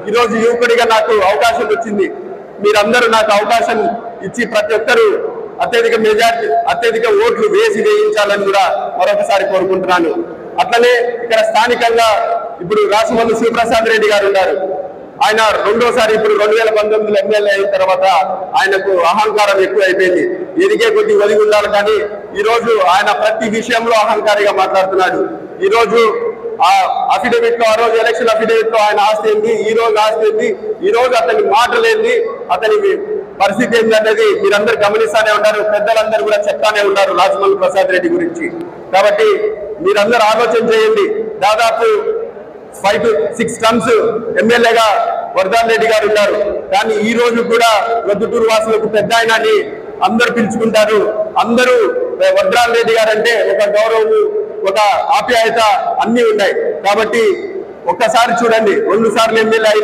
ఈ రోజు యువకుడిగా నాకు అవకాశం వచ్చింది. మీరందరూ నాకు అవకాశం ఇచ్చి ప్రతి ఒక్కరూ అత్యధిక ఓట్లు వేయించాలని కూడా మరొకసారి కోరుకుంటున్నాను. అట్లనే ఇక్కడ స్థానికంగా ఇప్పుడు రాచమల్లు శివప్రసాద్ రెడ్డి గారు ఉన్నారు. ఆయన రెండోసారి ఇప్పుడు 2019 ఎమ్మెల్యే అయిన తర్వాత ఆయనకు అహంకారం ఎక్కువ అయిపోయింది. ఎదిగే కొద్ది ఒదిగి ఉండాలి, కానీ ఈ రోజు ఆయన ప్రతి విషయంలో అహంకారిగా మాట్లాడుతున్నాడు. ఈ రోజు ఆ అఫిడవిట్ లో, ఆ రోజు ఎలక్షన్ అఫిడవిట్ లో ఆయన ఆస్తి ఏంది, ఈ రోజు ఆస్తి ఏంది, ఈ రోజు అతని మాటలేంది, అతని పరిస్థితి ఏంది అనేది మీరందరూ గమనిస్తానే ఉన్నారు. పెద్దలందరూ కూడా చెప్తానే ఉన్నారు రాచమల్లు ప్రసాద్ రెడ్డి గురించి. కాబట్టి మీరందరూ ఆలోచన చేయండి. దాదాపు 5 to 6 టర్మ్స్ ఎమ్మెల్యేగా వరదాన్ రెడ్డి గారు ఉన్నారు. కానీ ఈ రోజు కూడా ప్రొద్దుటూరు వాసులకు పెద్ద ఆయనని అందరూ పిలుచుకుంటారు. అందరూ వరదాన్ రెడ్డి గారు అంటే ఒక గౌరవం, ఒక ఆప్యాయత అన్ని ఉన్నాయి. కాబట్టి ఒక్కసారి చూడండి, 2 సార్లు ఎమ్మెల్యే